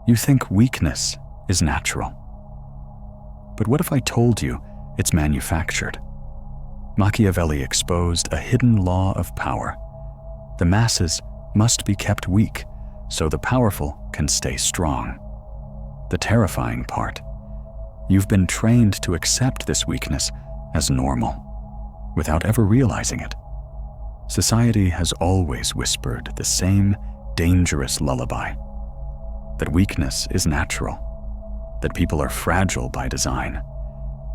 You think weakness is natural. But what if I told you it's manufactured? Machiavelli exposed a hidden law of power. The masses must be kept weak so the powerful can stay strong. The terrifying part: you've been trained to accept this weakness as normal, without ever realizing it. Society has always whispered the same dangerous lullaby: that weakness is natural, that people are fragile by design,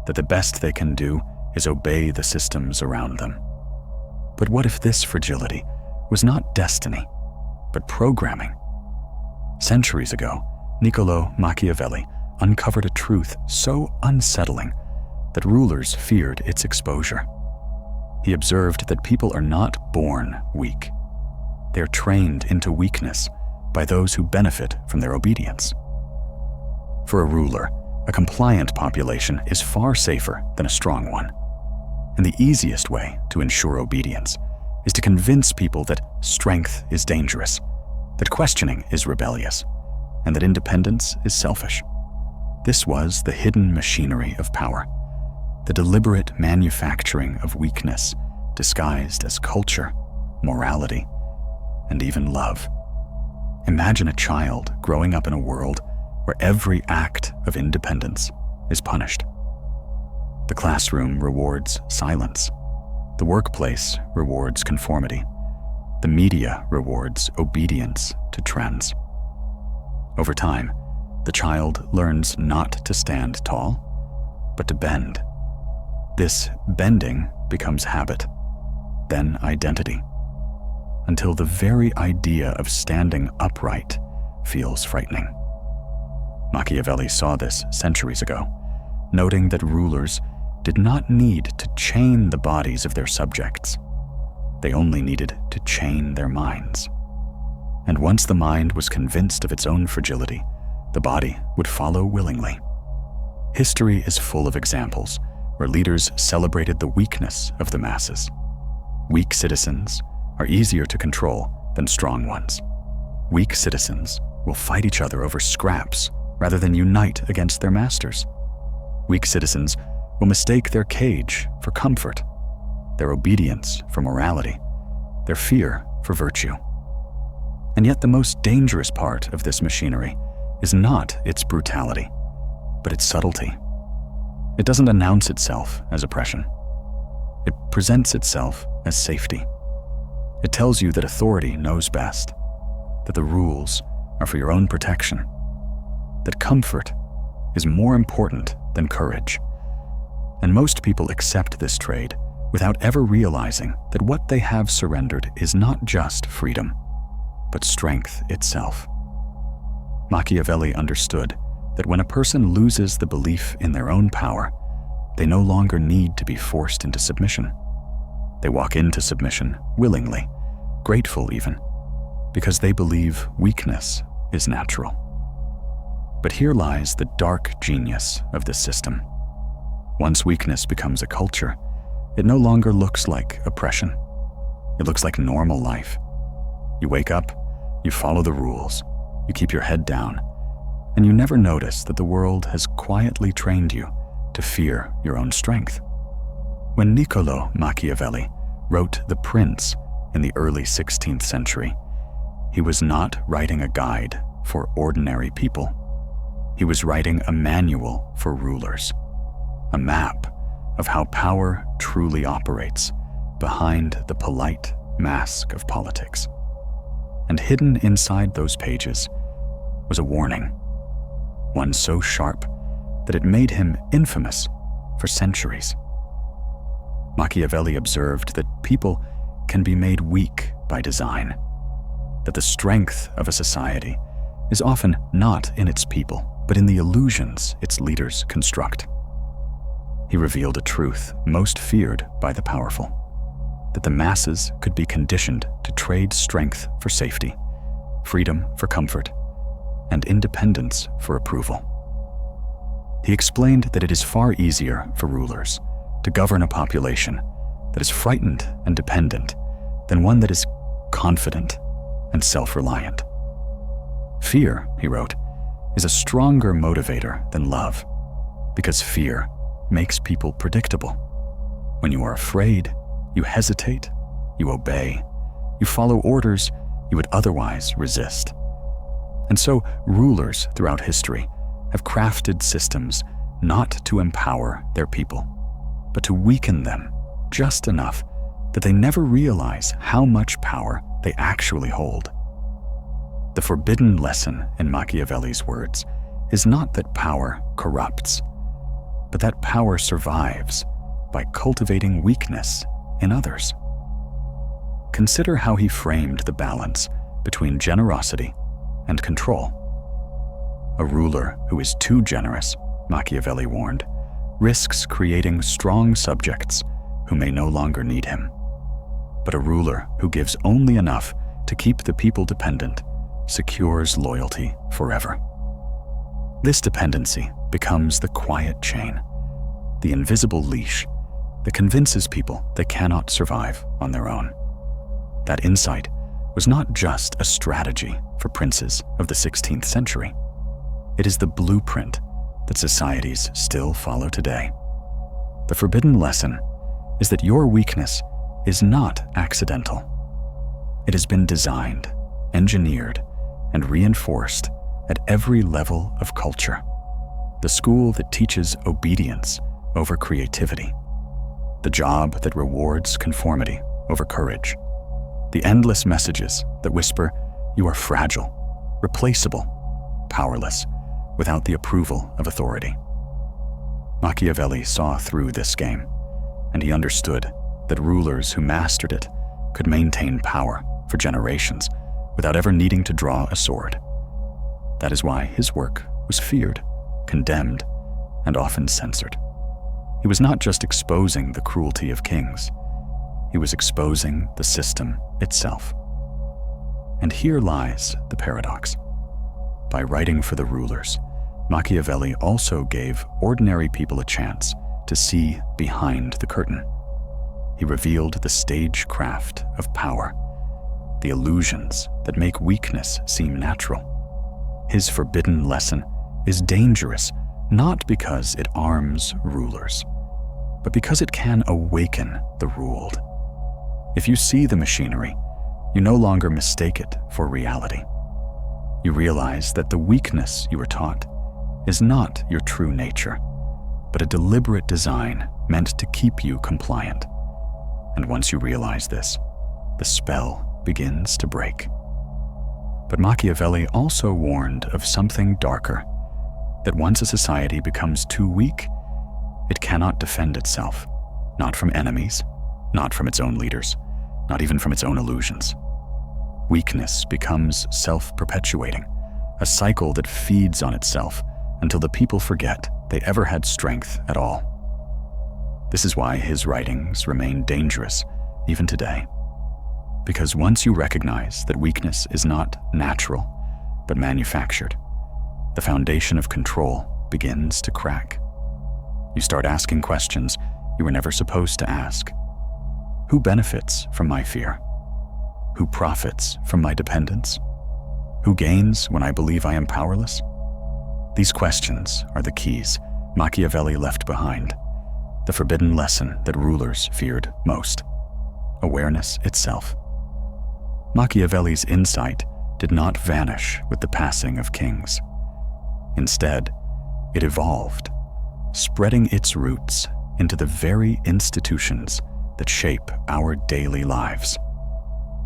that the best they can do is obey the systems around them. But what if this fragility was not destiny, but programming? Centuries ago, Niccolò Machiavelli uncovered a truth so unsettling that rulers feared its exposure. He observed that people are not born weak. They are trained into weakness by those who benefit from their obedience. For a ruler, a compliant population is far safer than a strong one. And the easiest way to ensure obedience is to convince people that strength is dangerous, that questioning is rebellious, and that independence is selfish. This was the hidden machinery of power, the deliberate manufacturing of weakness disguised as culture, morality, and even love. Imagine a child growing up in a world where every act of independence is punished. The classroom rewards silence. The workplace rewards conformity. The media rewards obedience to trends. Over time, the child learns not to stand tall, but to bend. This bending becomes habit, then identity, until the very idea of standing upright feels frightening. Machiavelli saw this centuries ago, noting that rulers did not need to chain the bodies of their subjects. They only needed to chain their minds. And once the mind was convinced of its own fragility, the body would follow willingly. History is full of examples where leaders celebrated the weakness of the masses. Weak citizens are easier to control than strong ones. Weak citizens will fight each other over scraps rather than unite against their masters. Weak citizens will mistake their cage for comfort, their obedience for morality, their fear for virtue. And yet the most dangerous part of this machinery is not its brutality, but its subtlety. It doesn't announce itself as oppression. It presents itself as safety. It tells you that authority knows best, that the rules are for your own protection, that comfort is more important than courage. And most people accept this trade without ever realizing that what they have surrendered is not just freedom, but strength itself. Machiavelli understood that when a person loses the belief in their own power, they no longer need to be forced into submission. They walk into submission willingly, grateful even, because they believe weakness is natural. But here lies the dark genius of this system. Once weakness becomes a culture, it no longer looks like oppression. It looks like normal life. You wake up, you follow the rules, you keep your head down, and you never notice that the world has quietly trained you to fear your own strength. When Niccolò Machiavelli wrote The Prince in the early 16th century, he was not writing a guide for ordinary people. He was writing a manual for rulers, a map of how power truly operates behind the polite mask of politics. And hidden inside those pages was a warning, one so sharp that it made him infamous for centuries. Machiavelli observed that people can be made weak by design, that the strength of a society is often not in its people, but in the illusions its leaders construct. He revealed a truth most feared by the powerful, that the masses could be conditioned to trade strength for safety, freedom for comfort, and independence for approval. He explained that it is far easier for rulers to govern a population that is frightened and dependent than one that is confident and self-reliant. Fear, he wrote, is a stronger motivator than love, because fear makes people predictable. When you are afraid, you hesitate, you obey, you follow orders you would otherwise resist. And so rulers throughout history have crafted systems not to empower their people, but to weaken them just enough that they never realize how much power they actually hold. The forbidden lesson in Machiavelli's words is not that power corrupts, but that power survives by cultivating weakness in others. Consider how he framed the balance between generosity and control. A ruler who is too generous, Machiavelli warned, risks creating strong subjects who may no longer need him. But a ruler who gives only enough to keep the people dependent secures loyalty forever. This dependency becomes the quiet chain, the invisible leash that convinces people they cannot survive on their own. That insight was not just a strategy for princes of the 16th century. It is the blueprint that societies still follow today. The forbidden lesson is that your weakness is not accidental. It has been designed, engineered, and reinforced at every level of culture. The school that teaches obedience over creativity, the job that rewards conformity over courage, the endless messages that whisper you are fragile, replaceable, powerless, without the approval of authority. Machiavelli saw through this game, and he understood that rulers who mastered it could maintain power for generations without ever needing to draw a sword. That is why his work was feared, condemned, and often censored. He was not just exposing the cruelty of kings, he was exposing the system itself. And here lies the paradox. By writing for the rulers, Machiavelli also gave ordinary people a chance to see behind the curtain. He revealed the stagecraft of power, the illusions that make weakness seem natural. His forbidden lesson is dangerous not because it arms rulers, but because it can awaken the ruled. If you see the machinery, you no longer mistake it for reality. You realize that the weakness you were taught is not your true nature, but a deliberate design meant to keep you compliant. And once you realize this, the spell begins to break. But Machiavelli also warned of something darker, that once a society becomes too weak, it cannot defend itself, not from enemies, not from its own leaders, not even from its own illusions. Weakness becomes self-perpetuating, a cycle that feeds on itself until the people forget they ever had strength at all. This is why his writings remain dangerous even today. Because once you recognize that weakness is not natural, but manufactured, the foundation of control begins to crack. You start asking questions you were never supposed to ask. Who benefits from my fear? Who profits from my dependence? Who gains when I believe I am powerless? These questions are the keys Machiavelli left behind, the forbidden lesson that rulers feared most, awareness itself. Machiavelli's insight did not vanish with the passing of kings. Instead, it evolved, spreading its roots into the very institutions that shape our daily lives.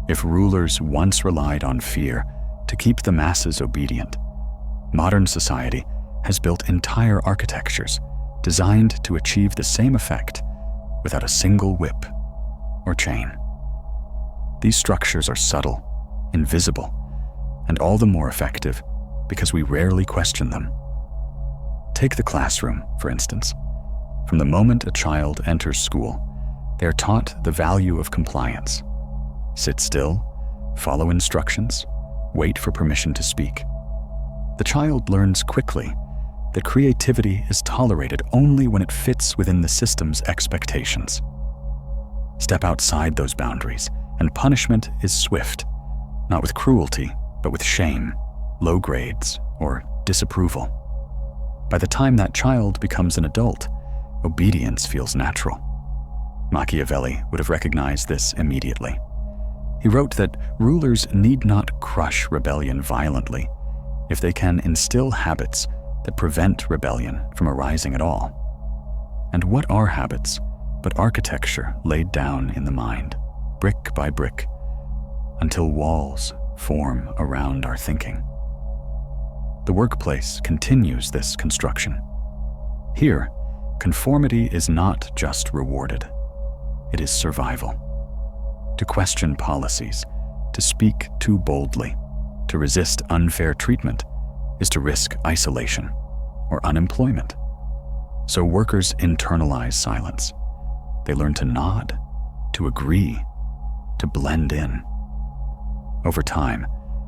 If rulers once relied on fear to keep the masses obedient, modern society has built entire architectures designed to achieve the same effect without a single whip or chain. These structures are subtle, invisible, and all the more effective because we rarely question them. Take the classroom, for instance. From the moment a child enters school, they are taught the value of compliance. Sit still, follow instructions, wait for permission to speak. The child learns quickly that creativity is tolerated only when it fits within the system's expectations. Step outside those boundaries, and punishment is swift, not with cruelty, but with shame, low grades, or disapproval. By the time that child becomes an adult, obedience feels natural. Machiavelli would have recognized this immediately. He wrote that rulers need not crush rebellion violently if they can instill habits that prevent rebellion from arising at all. And what are habits but architecture laid down in the mind, brick by brick, until walls form around our thinking? The workplace continues this construction. Here, conformity is not just rewarded, it is survival. To question policies, to speak too boldly, to resist unfair treatment is to risk isolation or unemployment. So workers internalize silence. They learn to nod, to agree, to blend in. Over time,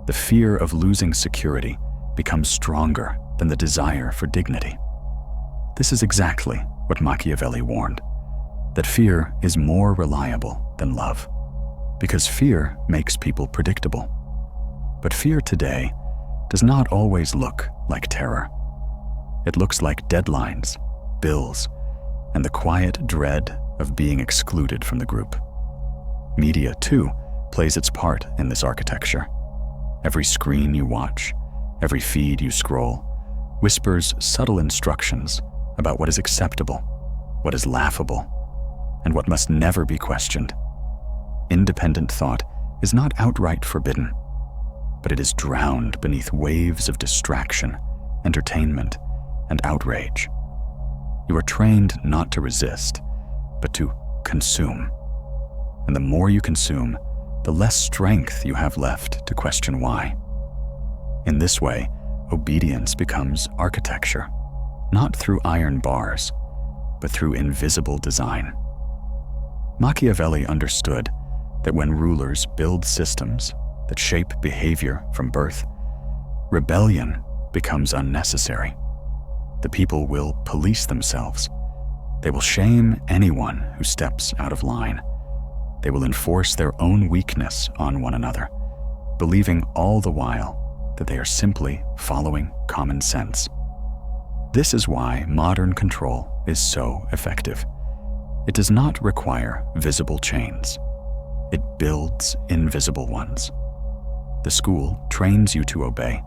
the fear of losing security becomes stronger than the desire for dignity. This is exactly what Machiavelli warned, that fear is more reliable than love, because fear makes people predictable. But fear today does not always look like terror. It looks like deadlines, bills, and the quiet dread of being excluded from the group. Media, too, plays its part in this architecture. Every screen you watch, every feed you scroll, whispers subtle instructions about what is acceptable, what is laughable, and what must never be questioned. Independent thought is not outright forbidden, but it is drowned beneath waves of distraction, entertainment, and outrage. You are trained not to resist, but to consume. And the more you consume, the less strength you have left to question why. In this way, obedience becomes architecture, not through iron bars, but through invisible design. Machiavelli understood that when rulers build systems that shape behavior from birth, rebellion becomes unnecessary. The people will police themselves. They will shame anyone who steps out of line. They will enforce their own weakness on one another, believing all the while that they are simply following common sense. This is why modern control is so effective. It does not require visible chains. It builds invisible ones. The school trains you to obey.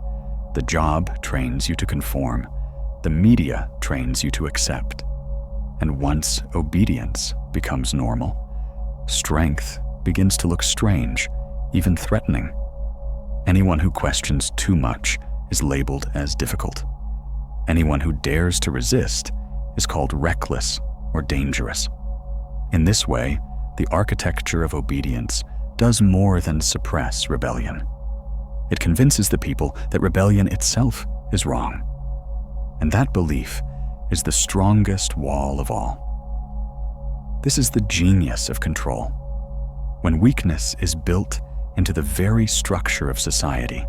The job trains you to conform. The media trains you to accept. And once obedience becomes normal, strength begins to look strange, even threatening. Anyone who questions too much is labeled as difficult. Anyone who dares to resist is called reckless or dangerous. In this way, the architecture of obedience does more than suppress rebellion. It convinces the people that rebellion itself is wrong. And that belief is the strongest wall of all. This is the genius of control. When weakness is built into the very structure of society,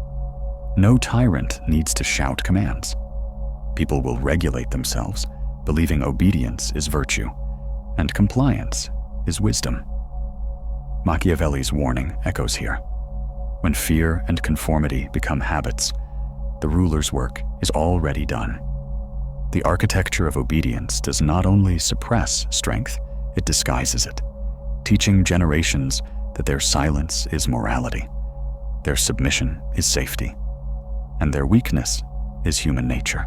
no tyrant needs to shout commands. People will regulate themselves, believing obedience is virtue and compliance is wisdom. Machiavelli's warning echoes here. When fear and conformity become habits, the ruler's work is already done. The architecture of obedience does not only suppress strength, it disguises it, teaching generations that their silence is morality, their submission is safety, and their weakness is human nature.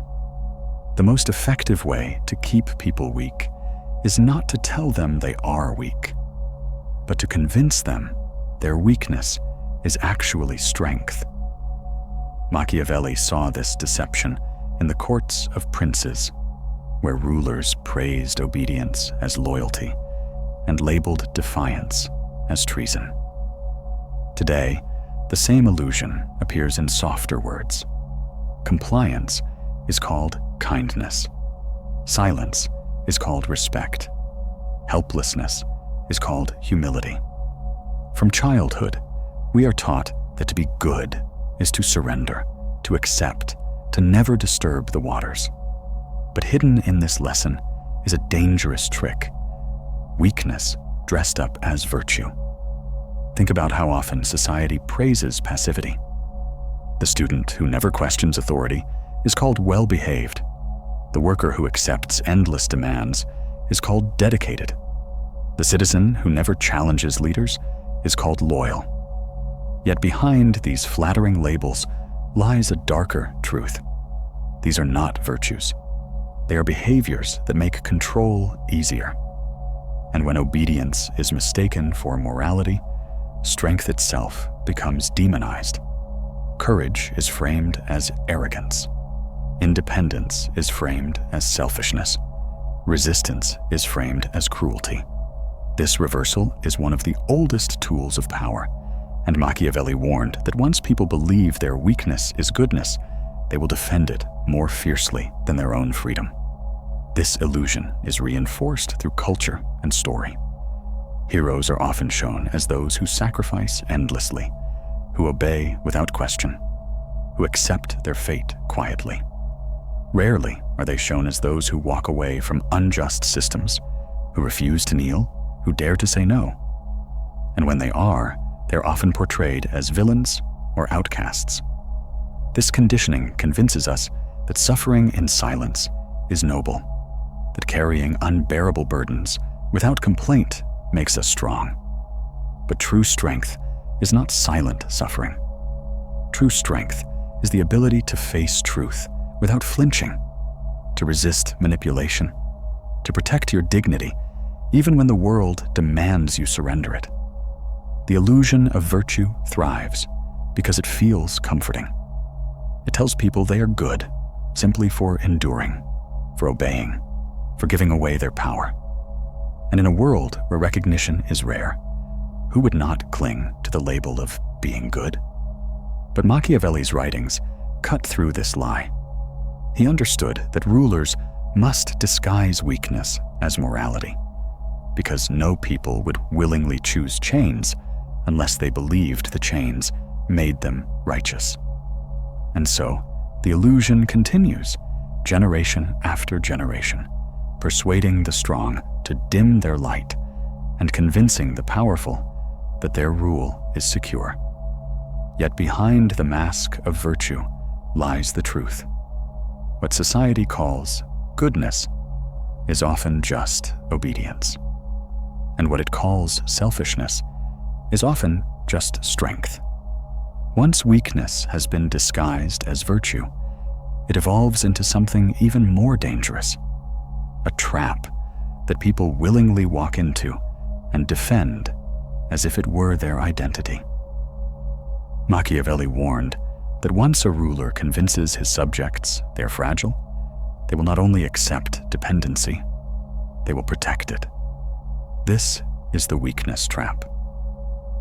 The most effective way to keep people weak is not to tell them they are weak, but to convince them their weakness is actually strength. Machiavelli saw this deception in the courts of princes, where rulers praised obedience as loyalty and labeled defiance as treason. Today, the same illusion appears in softer words. Compliance is called kindness. Silence is called respect. Helplessness is called humility. From childhood, we are taught that to be good is to surrender, to accept, to never disturb the waters. But hidden in this lesson is a dangerous trick: weakness dressed up as virtue. Think about how often society praises passivity. The student who never questions authority is called well-behaved. The worker who accepts endless demands is called dedicated. The citizen who never challenges leaders is called loyal. Yet behind these flattering labels lies a darker truth. These are not virtues. They are behaviors that make control easier. And when obedience is mistaken for morality, strength itself becomes demonized. Courage is framed as arrogance. Independence is framed as selfishness. Resistance is framed as cruelty. This reversal is one of the oldest tools of power, and Machiavelli warned that once people believe their weakness is goodness, they will defend it more fiercely than their own freedom. This illusion is reinforced through culture and story. Heroes are often shown as those who sacrifice endlessly, who obey without question, who accept their fate quietly. Rarely are they shown as those who walk away from unjust systems, who refuse to kneel, who dare to say no. And when they are, they're often portrayed as villains or outcasts. This conditioning convinces us that suffering in silence is noble, that carrying unbearable burdens without complaint makes us strong. But true strength is not silent suffering. True strength is the ability to face truth without flinching, to resist manipulation, to protect your dignity even when the world demands you surrender it. The illusion of virtue thrives because it feels comforting. It tells people they are good simply for enduring, for obeying, for giving away their power. And in a world where recognition is rare, who would not cling to the label of being good? But Machiavelli's writings cut through this lie. He understood that rulers must disguise weakness as morality, because no people would willingly choose chains unless they believed the chains made them righteous. And so, the illusion continues, generation after generation, persuading the strong to dim their light and convincing the powerful that their rule is secure. Yet behind the mask of virtue lies the truth. What society calls goodness is often just obedience. And what it calls selfishness is often just strength. Once weakness has been disguised as virtue, it evolves into something even more dangerous, a trap that people willingly walk into and defend as if it were their identity. Machiavelli warned that once a ruler convinces his subjects they're fragile, they will not only accept dependency, they will protect it. This is the weakness trap.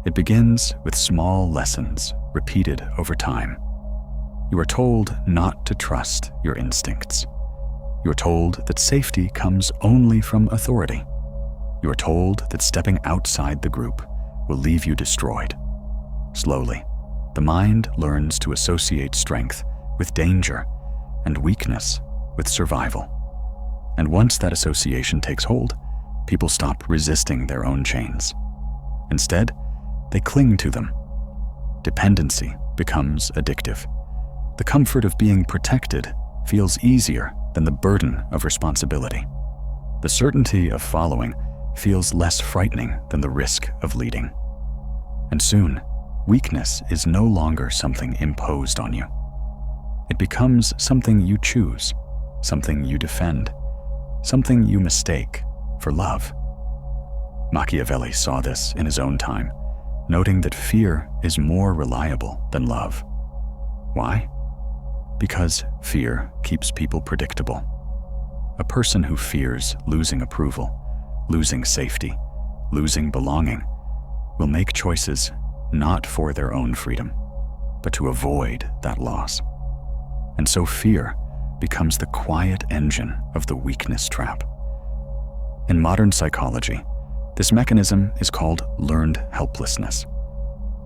It begins with small lessons repeated over time. You are told not to trust your instincts. You are told that safety comes only from authority. You are told that stepping outside the group will leave you destroyed. Slowly, the mind learns to associate strength with danger and weakness with survival. And once that association takes hold, people stop resisting their own chains. Instead, they cling to them. Dependency becomes addictive. The comfort of being protected feels easier than the burden of responsibility. The certainty of following feels less frightening than the risk of leading. And soon, weakness is no longer something imposed on you. It becomes something you choose, something you defend, something you mistake for love. Machiavelli saw this in his own time, noting that fear is more reliable than love. Why? Because fear keeps people predictable. A person who fears losing approval, losing safety, losing belonging, will make choices not for their own freedom, but to avoid that loss. And so fear becomes the quiet engine of the weakness trap. In modern psychology, this mechanism is called learned helplessness.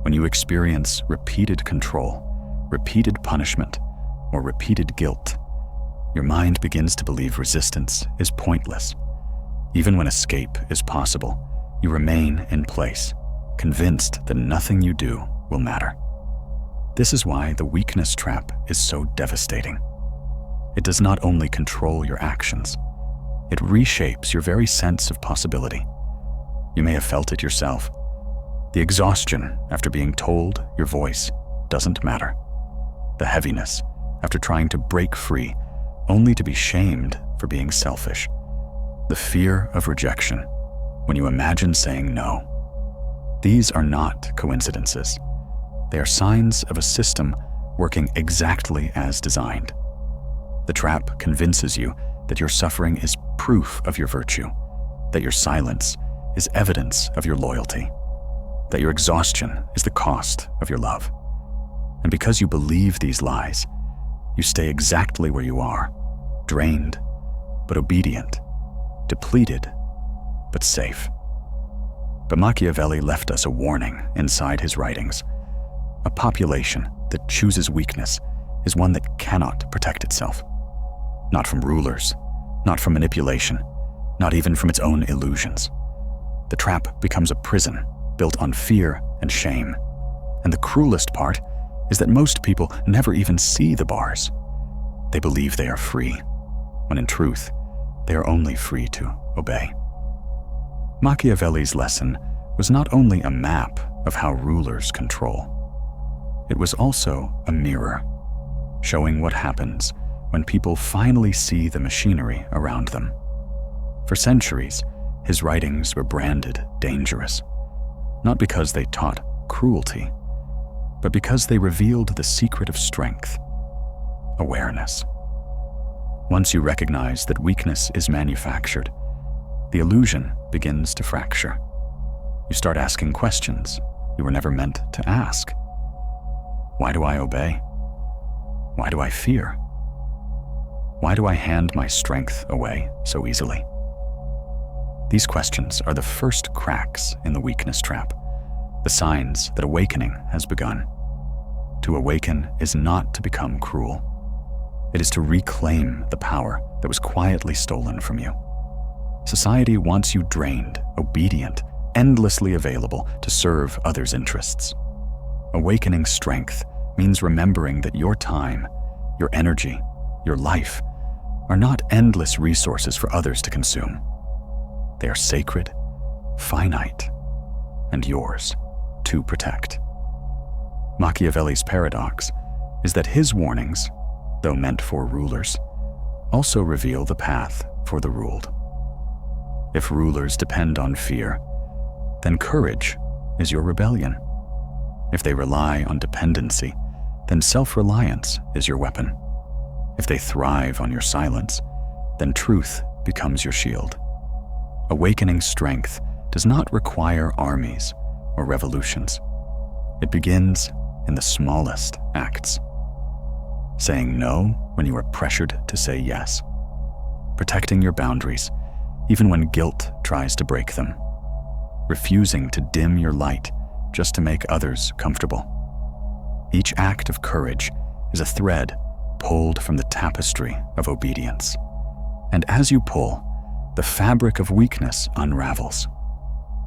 When you experience repeated control, repeated punishment, or repeated guilt, your mind begins to believe resistance is pointless. Even when escape is possible, you remain in place, convinced that nothing you do will matter. This is why the weakness trap is so devastating. it does not only control your actions, it reshapes your very sense of possibility. You may have felt it yourself. The exhaustion after being told your voice doesn't matter. The heaviness after trying to break free only to be shamed for being selfish. The fear of rejection when you imagine saying no. These are not coincidences. They are signs of a system working exactly as designed. The trap convinces you that your suffering is proof of your virtue, that your silence is evidence of your loyalty, that your exhaustion is the cost of your love. And because you believe these lies, you stay exactly where you are, drained but obedient, depleted but safe. But Machiavelli left us a warning inside his writings. A population that chooses weakness is one that cannot protect itself. Not from rulers, not from manipulation, not even from its own illusions. The trap becomes a prison built on fear and shame. And the cruelest part is that most people never even see the bars. They believe they are free, when in truth, they are only free to obey. Machiavelli's lesson was not only a map of how rulers control. It was also a mirror, showing what happens when people finally see the machinery around them. For centuries, his writings were branded dangerous, not because they taught cruelty, but because they revealed the secret of strength: awareness. Once you recognize that weakness is manufactured, the illusion begins to fracture. You start asking questions you were never meant to ask. Why do I obey? Why do I fear? Why do I hand my strength away so easily? These questions are the first cracks in the weakness trap, the signs that awakening has begun. To awaken is not to become cruel. It is to reclaim the power that was quietly stolen from you. Society wants you drained, obedient, endlessly available to serve others' interests. Awakening strength means remembering that your time, your energy, your life are not endless resources for others to consume. They are sacred, finite, and yours to protect. Machiavelli's paradox is that his warnings, though meant for rulers, also reveal the path for the ruled. If rulers depend on fear, then courage is your rebellion. If they rely on dependency, then self-reliance is your weapon. If they thrive on your silence, then truth becomes your shield. Awakening strength does not require armies or revolutions. It begins in the smallest acts. Saying no when you are pressured to say yes. Protecting your boundaries, even when guilt tries to break them. Refusing to dim your light just to make others comfortable. Each act of courage is a thread pulled from the tapestry of obedience. And as you pull, the fabric of weakness unravels.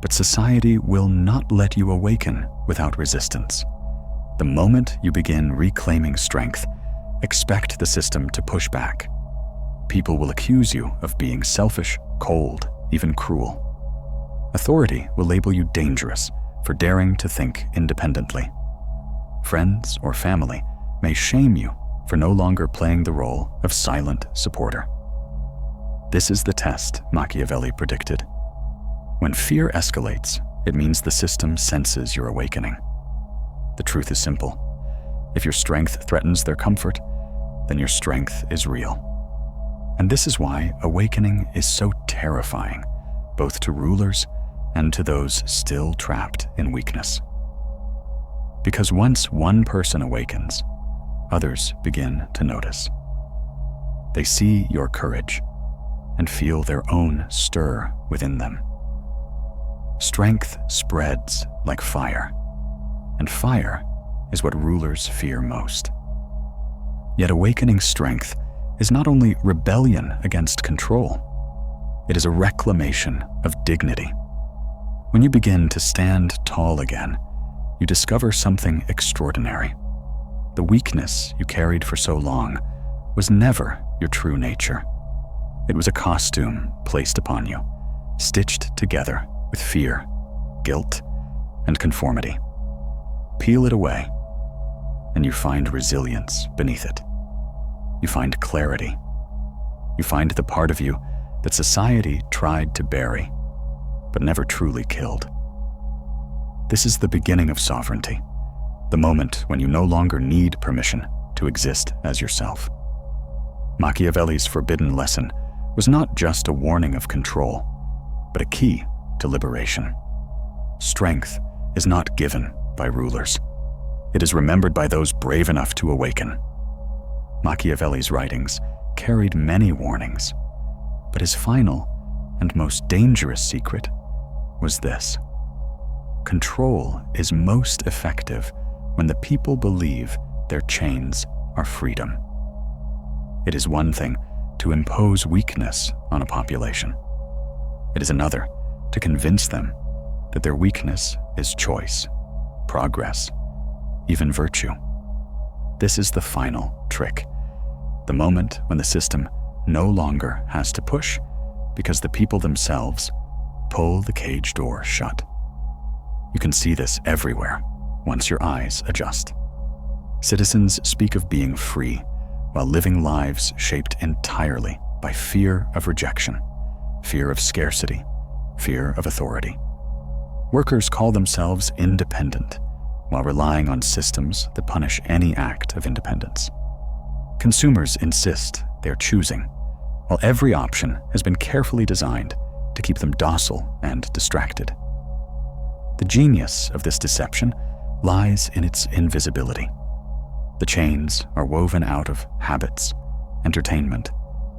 But society will not let you awaken without resistance. The moment you begin reclaiming strength, expect the system to push back. People will accuse you of being selfish, cold, even cruel. Authority will label you dangerous for daring to think independently. Friends or family may shame you for no longer playing the role of silent supporter. This is the test Machiavelli predicted. When fear escalates, it means the system senses your awakening. The truth is simple. If your strength threatens their comfort, then your strength is real. And this is why awakening is so terrifying, both to rulers and to those still trapped in weakness. Because once one person awakens, others begin to notice. They see your courage and feel their own stir within them. Strength spreads like fire, and fire is what rulers fear most. Yet awakening strength is not only rebellion against control, it is a reclamation of dignity. When you begin to stand tall again, you discover something extraordinary. The weakness you carried for so long was never your true nature. It was a costume placed upon you, stitched together with fear, guilt, and conformity. Peel it away, and you find resilience beneath it. You find clarity. You find the part of you that society tried to bury, but never truly killed. This is the beginning of sovereignty, the moment when you no longer need permission to exist as yourself. Machiavelli's forbidden lesson was not just a warning of control, but a key to liberation. Strength is not given by rulers. It is remembered by those brave enough to awaken. Machiavelli's writings carried many warnings, but his final and most dangerous secret was this: control is most effective when the people believe their chains are freedom. It is one thing to impose weakness on a population. It is another to convince them that their weakness is choice, progress, even virtue. This is the final trick, the moment when the system no longer has to push because the people themselves pull the cage door shut. You can see this everywhere once your eyes adjust. Citizens speak of being free while living lives shaped entirely by fear of rejection, fear of scarcity, fear of authority. Workers call themselves independent while relying on systems that punish any act of independence. Consumers insist they're choosing, while every option has been carefully designed to keep them docile and distracted. The genius of this deception lies in its invisibility. The chains are woven out of habits, entertainment,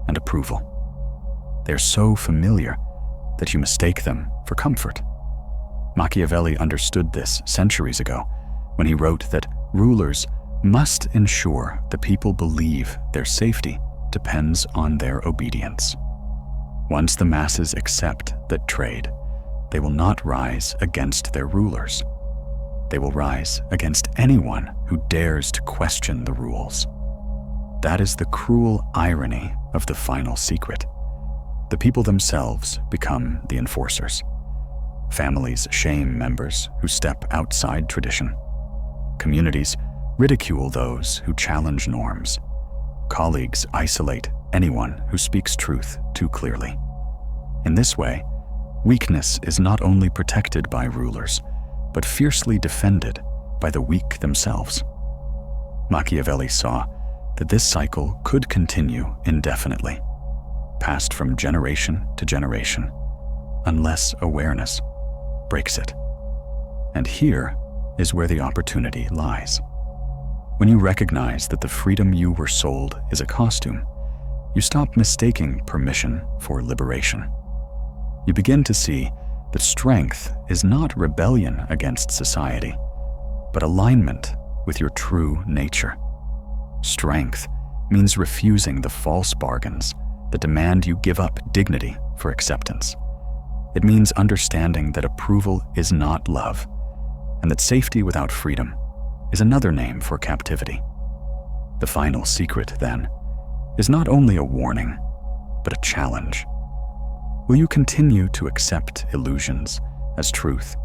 and approval. They're so familiar that you mistake them for comfort. Machiavelli understood this centuries ago when he wrote that rulers must ensure the people believe their safety depends on their obedience. Once the masses accept that trade, they will not rise against their rulers. They will rise against anyone who dares to question the rules. That is the cruel irony of the final secret. The people themselves become the enforcers. Families shame members who step outside tradition. Communities ridicule those who challenge norms. Colleagues isolate anyone who speaks truth too clearly. In this way, weakness is not only protected by rulers, but fiercely defended by the weak themselves. Machiavelli saw that this cycle could continue indefinitely, passed from generation to generation, unless awareness breaks it. And here is where the opportunity lies. When you recognize that the freedom you were sold is a costume, you stop mistaking permission for liberation. You begin to see that strength is not rebellion against society, but alignment with your true nature. Strength means refusing the false bargains that demand you give up dignity for acceptance. It means understanding that approval is not love, and that safety without freedom is another name for captivity. The final secret, then, is not only a warning, but a challenge. Will you continue to accept illusions as truth?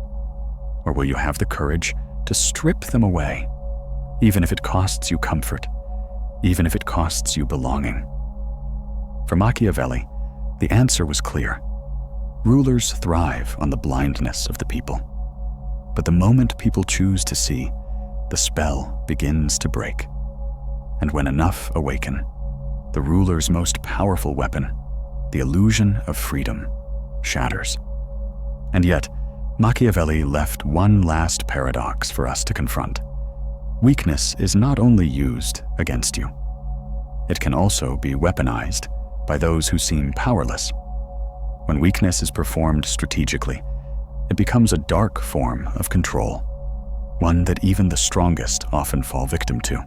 Or will you have the courage to strip them away, even if it costs you comfort, even if it costs you belonging? For Machiavelli, the answer was clear. Rulers thrive on the blindness of the people. But the moment people choose to see, the spell begins to break. And when enough awaken, the ruler's most powerful weapon, the illusion of freedom, shatters. And yet, Machiavelli left one last paradox for us to confront. Weakness is not only used against you. It can also be weaponized by those who seem powerless. When weakness is performed strategically, it becomes a dark form of control, one that even the strongest often fall victim to.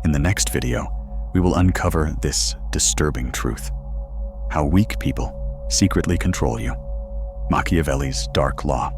In the next video, we will uncover this disturbing truth: how weak people secretly control you. Machiavelli's dark law.